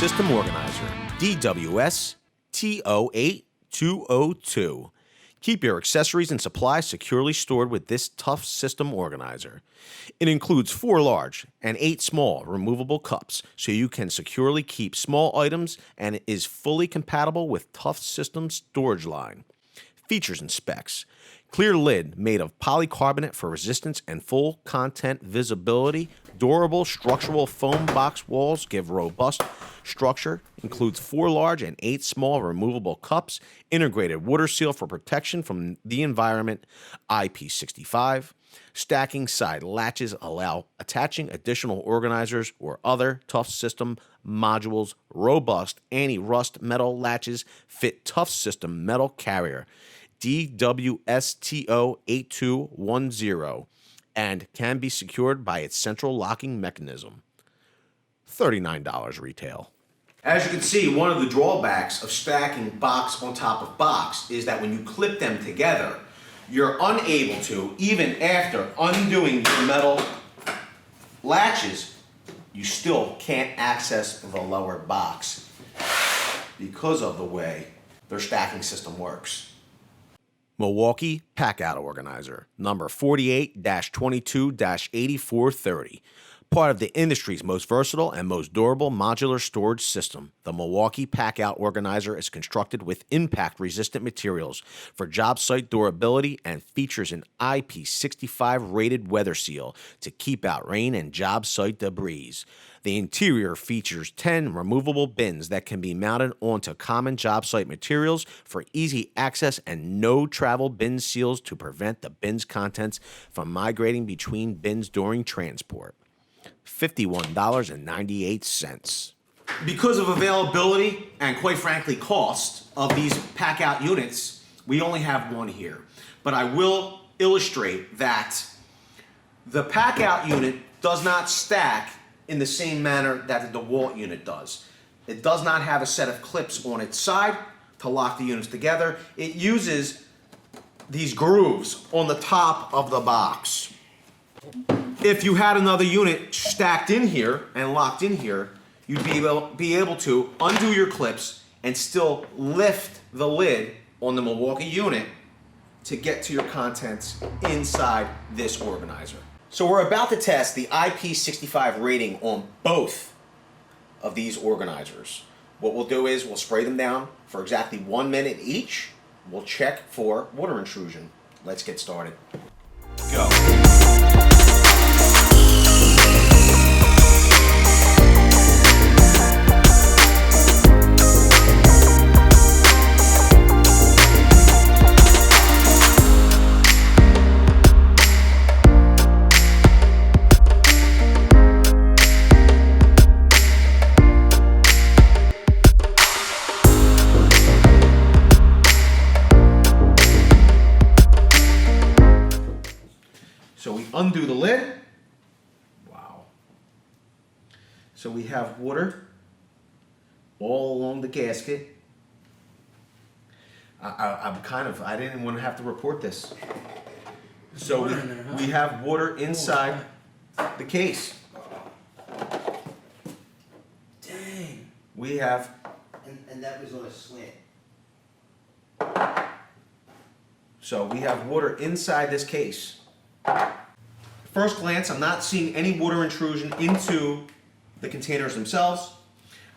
ToughSystem Organizer, DWS T08202. Keep your accessories and supplies securely stored with this ToughSystem Organizer. It includes 4 large and 8 small removable cups so you can securely keep small items, and it is fully compatible with ToughSystem's storage line. Features and specs: clear lid made of polycarbonate for resistance and full content visibility. Durable structural foam box walls give robust structure. Includes 4 large and 8 small removable cups. Integrated water seal for protection from the environment. IP65. Stacking side latches allow attaching additional organizers or other ToughSystem modules. Robust anti-rust metal latches fit ToughSystem metal carrier DWSTO8210 and can be secured by its central locking mechanism. $39 retail. As you can see, one of the drawbacks of stacking box on top of box is that when you clip them together, you're unable to, even after undoing your metal latches, you still can't access the lower box because of the way their stacking system works. Milwaukee PACKOUT Organizer, number 48-22-8430. Part of the industry's most versatile and most durable modular storage system, the Milwaukee PACKOUT Organizer is constructed with impact-resistant materials for job site durability and features an IP65 rated weather seal to keep out rain and job site debris. The interior features 10 removable bins that can be mounted onto common job site materials for easy access and no travel bin seals to prevent the bin's contents from migrating between bins during transport. $51.98. Because of availability and, quite frankly, cost of these PACKOUT units, we only have one here. But I will illustrate that the PACKOUT unit does not stack in the same manner that the Dewalt unit does. It does not have a set of clips on its side to lock the units together. It uses these grooves on the top of the box. If you had another unit stacked in here and locked in here, you'd be able to undo your clips and still lift the lid on the Milwaukee unit to get to your contents inside this organizer. So we're about to test the IP65 rating on both of these organizers. What we'll do is we'll spray them down for exactly 1 minute each. We'll check for water intrusion. Let's get started. Go. So we undo the lid. Wow. So we have water all along the gasket. I didn't want to have to report this. So we have water inside the case. Dang. We have. And that was on a slant. So we have water inside this case. First glance, I'm not seeing any water intrusion into the containers themselves.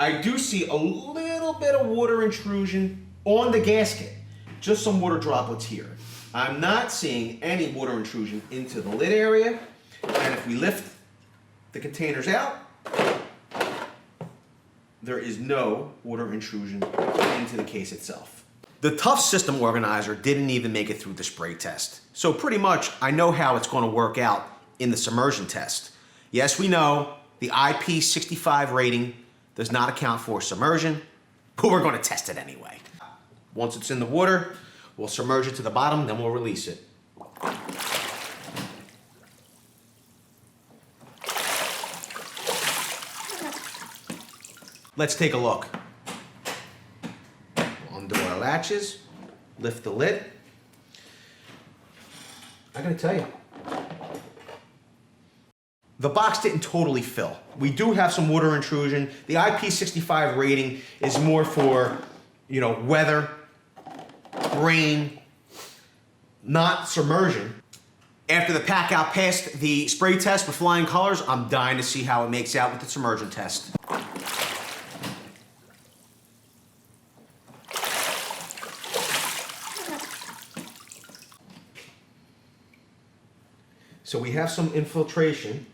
I do see a little bit of water intrusion on the gasket, just some water droplets here. I'm not seeing any water intrusion into the lid area, and if we lift the containers out, there is no water intrusion into the case itself. The ToughSystem Organizer didn't even make it through the spray test. So pretty much I know how it's going to work out in the Submersion Test. Yes, we know the IP65 rating does not account for submersion, but we're going to test it anyway. Once it's in the water, we'll submerge it to the bottom, then we'll release it. Let's take a look. Undo our latches, lift the lid. I gotta tell you, the box didn't totally fill. We do have some water intrusion. The IP65 rating is more for, you know, weather, rain, not submersion. After the PACKOUT passed the spray test with flying colors, I'm dying to see how it makes out with the Submersion Test. So we have some infiltration,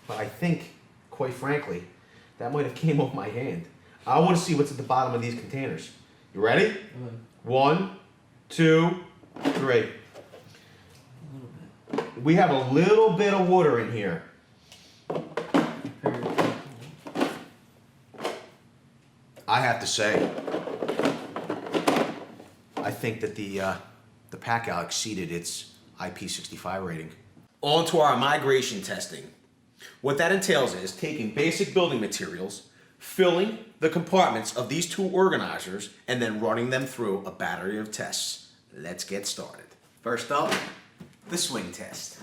but I think, quite frankly, that might have came off my hand. I want to see what's at the bottom of these containers. You ready? 1, 2, 3. We have a little bit of water in here. I have to say, I think that the PACKOUT exceeded its IP65 rating. On to our migration testing. What that entails is taking basic building materials, filling the compartments of these two organizers, and then running them through a battery of tests. Let's get started. First up, the swing test.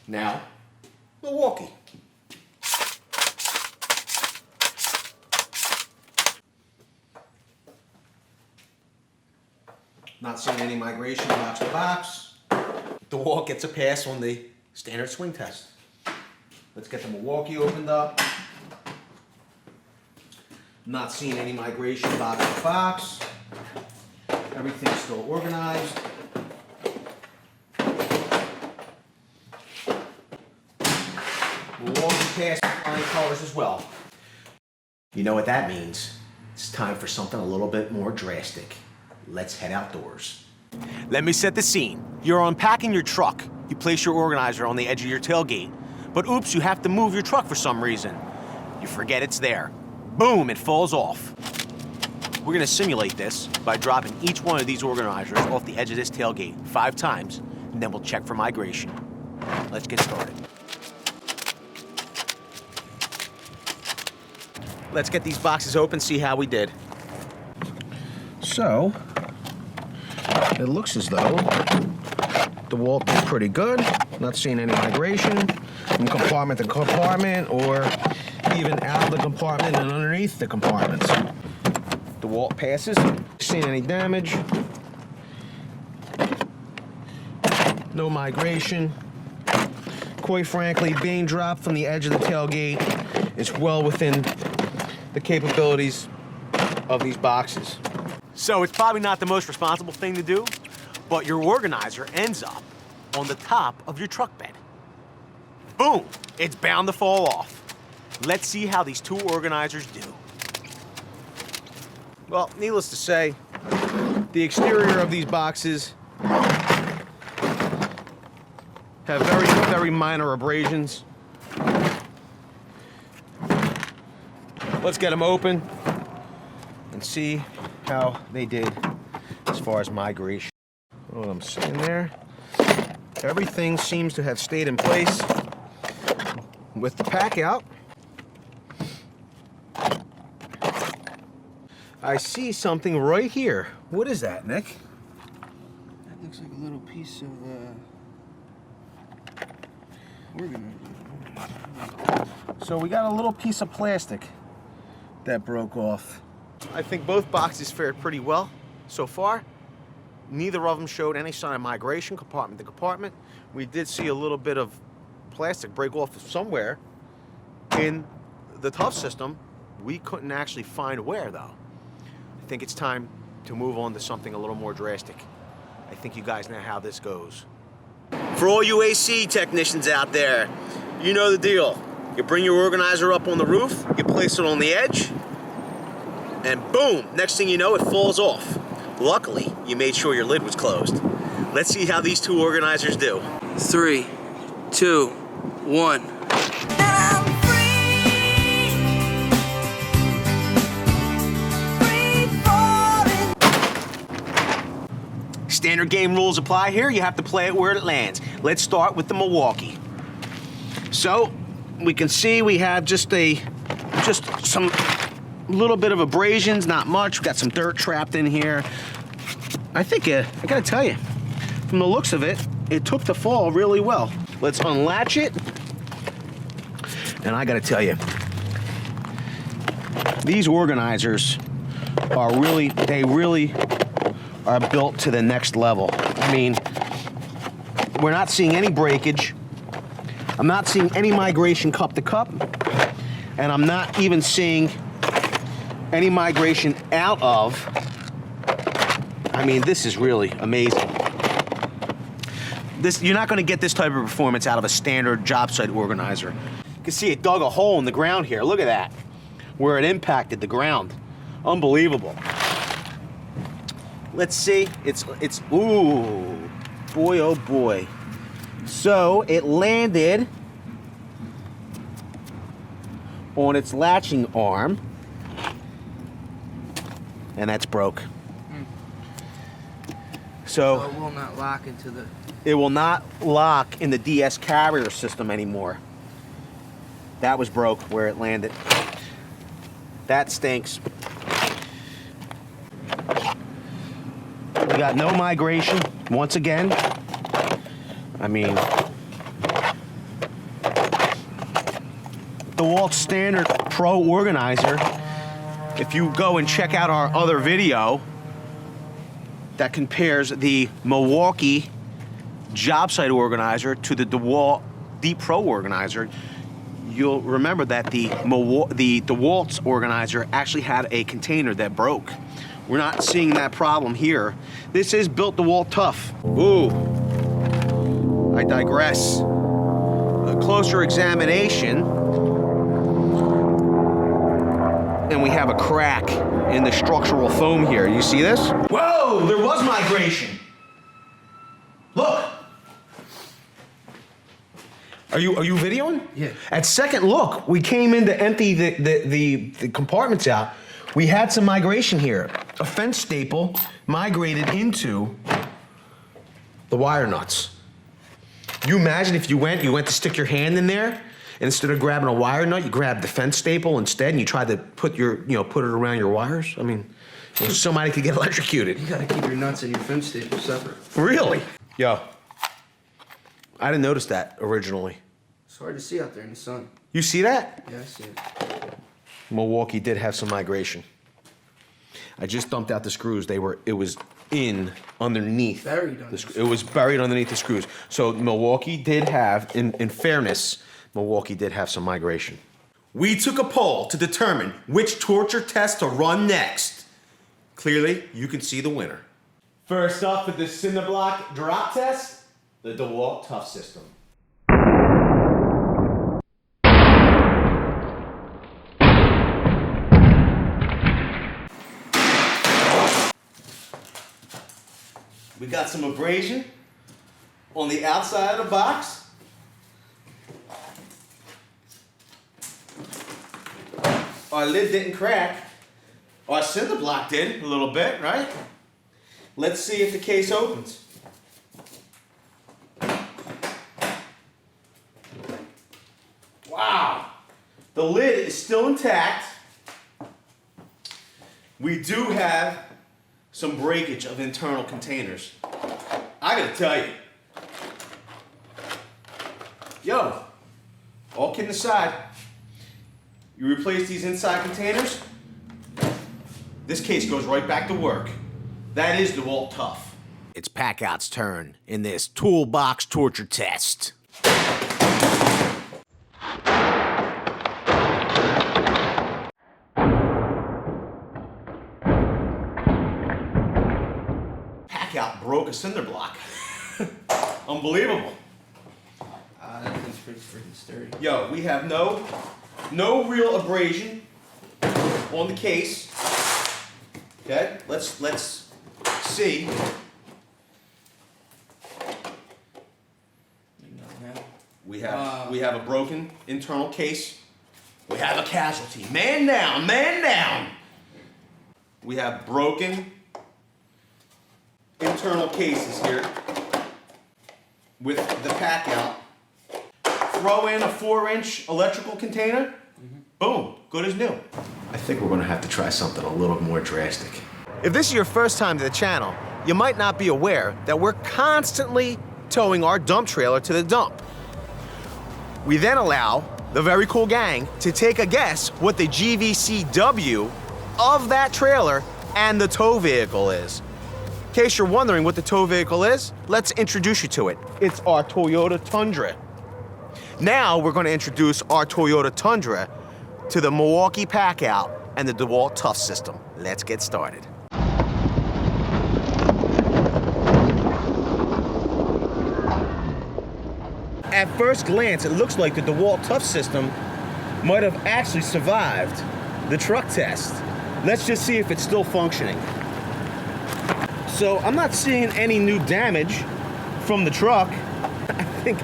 Now, Milwaukee. Not seeing any migration box to box. Dewalt gets a pass on the standard swing test. Let's get the Milwaukee opened up. Not seeing any migration box to box. Everything's still organized. Milwaukee passed flying colors as well. You know what that means? It's time for something a little bit more drastic. Let's head outdoors. Let me set the scene. You're unpacking your truck. You place your organizer on the edge of your tailgate. But oops, you have to move your truck for some reason. You forget it's there. Boom, it falls off. We're gonna simulate this by dropping each one of these organizers off the edge of this tailgate 5 times, and then we'll check for migration. Let's get started. Let's get these boxes open, see how we did. So, it looks as though Dewalt did pretty good. Not seeing any migration from compartment to compartment or even out of the compartment and underneath the compartments. Dewalt passes. Seeing any damage. No migration. Quite frankly, being dropped from the edge of the tailgate is well within the capabilities of these boxes. So it's probably not the most responsible thing to do, but your organizer ends up on the top of your truck bed. Boom! It's bound to fall off. Let's see how these two organizers do. Well, needless to say, the exterior of these boxes have very minor abrasions. Let's get them open and see how they did as far as migration. Well, I'm sitting there. Everything seems to have stayed in place with the PACKOUT. I see something right here. What is that, Nick? That looks like a little piece of organizer. So we got a little piece of plastic that broke off. I think both boxes fared pretty well so far. Neither of them showed any sign of migration compartment to compartment. We did see a little bit of plastic break off somewhere in the ToughSystem. We couldn't actually find where, though. I think it's time to move on to something a little more drastic. I think you guys know how this goes. For all you AC technicians out there, you know the deal. You bring your organizer up on the roof, you place it on the edge, and boom, next thing you know, it falls off. Luckily, you made sure your lid was closed. Let's see how these two organizers do. 3, 2, 1. Standard game rules apply here. You have to play it where it lands. Let's start with the Milwaukee. So, we can see we have just some little bit of abrasions, not much. We've got some dirt trapped in here. I think, I gotta tell you, from the looks of it, it took the fall really well. Let's unlatch it. And I gotta tell you, these organizers are really, they really are built to the next level. I mean, we're not seeing any breakage. I'm not seeing any migration cup to cup. And I'm not even seeing any migration out of. I mean, this is really amazing. You're not gonna get this type of performance out of a standard job site organizer. You can see it dug a hole in the ground here. Look at that, where it impacted the ground. Unbelievable. Let's see, it's, ooh, boy, oh boy. So it landed on its latching arm, and that's broke. So it will not lock into the... It will not lock in the DS carrier system anymore. That was broke where it landed. That stinks. We got no migration once again. I mean, Dewalt Standard Pro Organizer, if you go and check out our other video that compares the Milwaukee job site organizer to the Dewalt Deep Pro Organizer, you'll remember that the Dewalt organizer actually had a container that broke. We're not seeing that problem here. This is built Dewalt Tough. Ooh, I digress. A closer examination, and we have a crack in the structural foam here. You see this? Whoa, there was migration. Look. Are you videoing? Yeah. At second look, we came in to empty the compartments out. We had some migration here. A fence staple migrated into the wire nuts. You imagine if you went to stick your hand in there, and instead of grabbing a wire nut, you grabbed the fence staple instead, and you tried to put it around your wires. I mean, somebody could get electrocuted. You gotta keep your nuts and your fence staple separate. Really? Yo, I didn't notice that originally. It's hard to see out there in the sun. You see that? Yeah, I see it. Milwaukee did have some migration. I just dumped out the screws. It was underneath. Buried under It was buried underneath the screws. So Milwaukee did have, in fairness, Milwaukee did have some migration. We took a poll to determine which torture test to run next. Clearly, you can see the winner. First up for the Cinderblock drop test, the Dewalt ToughSystem. We got some abrasion on the outside of the box. Our lid didn't crack. Our Cinderblock did a little bit, right? Let's see if the case opens. Wow. The lid is still intact. We do have some breakage of internal containers. I gotta tell you. Yo, all kidding aside, you replace these inside containers, this case goes right back to work. That is Dewalt Tough. It's PACKOUT's turn in this toolbox torture test. PACKOUT broke a Cinderblock. Unbelievable. That thing's pretty freaking sturdy. Yo, we have no real abrasion on the case. Okay, let's see. We have a broken internal case. We have a casualty. Man down, man down. We have broken internal cases here with the PACKOUT. Throw in a 4-inch electrical container. Boom, good as new. I think we're gonna have to try something a little more drastic. If this is your first time to the channel, you might not be aware that we're constantly towing our dump trailer to the dump. We then allow the very cool gang to take a guess what the GVCW of that trailer and the tow vehicle is. In case you're wondering what the tow vehicle is, let's introduce you to it. It's our Toyota Tundra. Now we're going to introduce our Toyota Tundra to the Milwaukee PACKOUT and the Dewalt ToughSystem. Let's get started. At first glance, it looks like the Dewalt ToughSystem might have actually survived the truck test. Let's just see if it's still functioning. So I'm not seeing any new damage from the truck. I think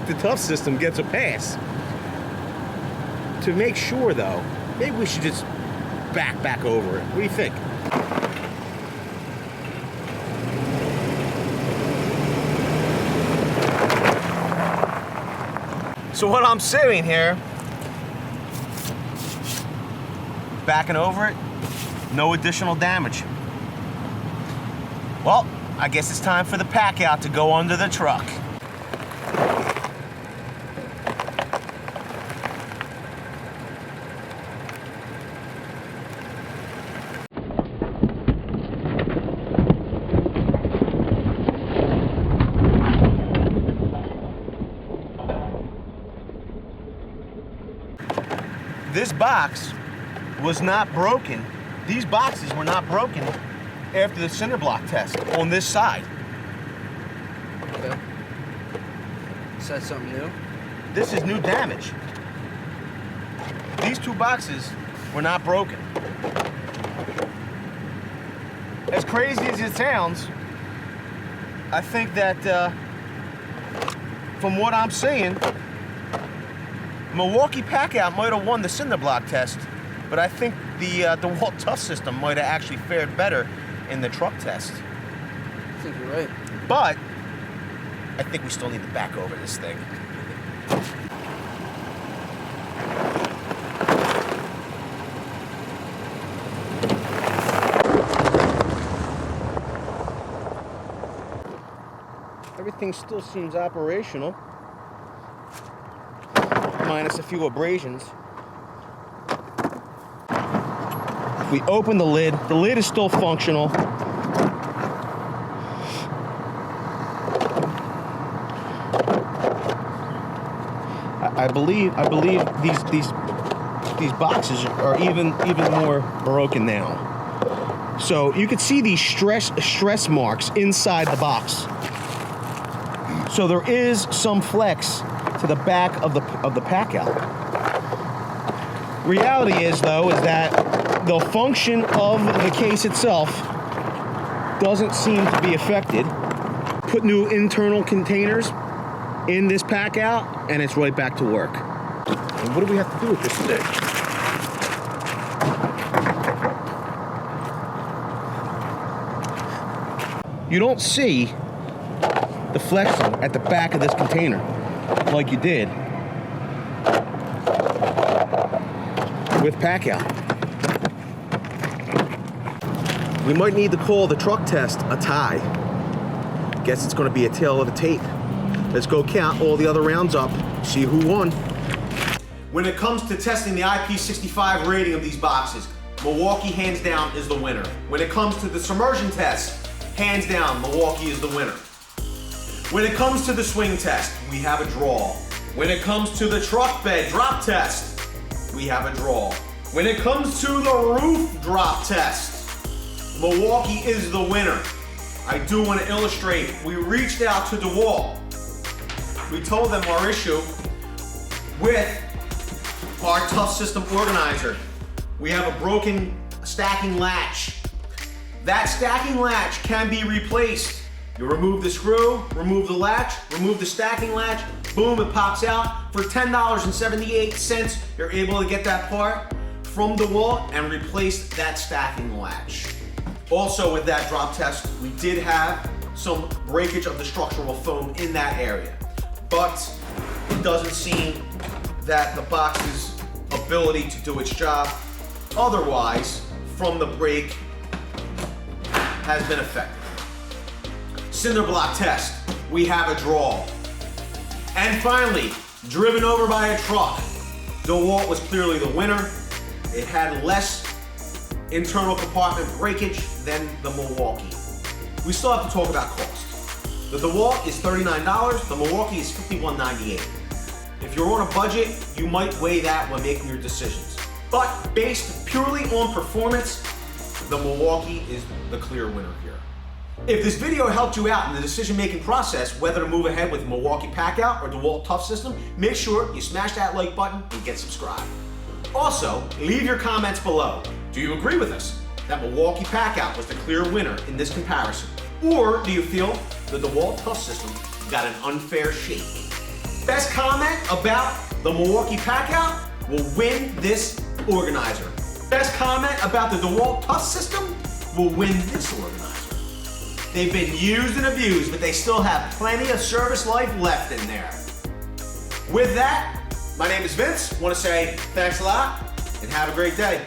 the ToughSystem gets a pass. To make sure though, maybe we should just back over it. What do you think? So what I'm saying here, backing over it, no additional damage. Well, I guess it's time for the PACKOUT to go under the truck. This box was not broken. These boxes were not broken after the Cinderblock test on this side. Okay. Is that something new? This is new damage. These two boxes were not broken. As crazy as it sounds, I think that from what I'm seeing, Milwaukee PACKOUT might have won the Cinderblock test, but I think the Dewalt ToughSystem might have actually fared better in the truck test. I think you're right. But I think we still need to back over this thing. Everything still seems operational, minus a few abrasions. If we open the lid is still functional. I believe these boxes are even more broken now. So you can see these stress marks inside the box. So there is some flex to the back of the PACKOUT. Reality is though is that the function of the case itself doesn't seem to be affected. Put new internal containers in this PACKOUT and it's right back to work. And what do we have to do with this thing? You don't see the flexing at the back of this container like you did with PACKOUT. We might need to call the truck test a tie. Guess it's going to be a tail of the tape. Let's go count all the other rounds up, see who won. When it comes to testing the IP65 rating of these boxes, Milwaukee hands down is the winner. When it comes to the Submersion Test, hands down, Milwaukee is the winner. When it comes to the swing test, we have a draw. When it comes to the truck bed drop test, we have a draw. When it comes to the roof drop test, Milwaukee is the winner. I do want to illustrate, we reached out to Dewalt. We told them our issue with our ToughSystem Organizer. We have a broken stacking latch. That stacking latch can be replaced. You remove the screw, remove the latch, remove the stacking latch, boom, it pops out. For $10.78, you're able to get that part from Dewalt and replace that stacking latch. Also with that drop test, we did have some breakage of the structural foam in that area. But it doesn't seem that the box's ability to do its job otherwise from the break has been affected. Cinderblock test, we have a draw. And finally, driven over by a truck, Dewalt was clearly the winner. It had less internal compartment breakage than the Milwaukee. We still have to talk about cost. The Dewalt is $39, the Milwaukee is $51.98. If you're on a budget, you might weigh that when making your decisions. But based purely on performance, the Milwaukee is the clear winner here. If this video helped you out in the decision-making process, whether to move ahead with Milwaukee PACKOUT or Dewalt ToughSystem, make sure you smash that like button and get subscribed. Also, leave your comments below. Do you agree with us that Milwaukee PACKOUT was the clear winner in this comparison? Or do you feel the Dewalt ToughSystem got an unfair shake? Best comment about the Milwaukee PACKOUT will win this organizer. Best comment about the Dewalt ToughSystem will win this organizer. They've been used and abused, but they still have plenty of service life left in there. With that, my name is Vince. I want to say thanks a lot and have a great day.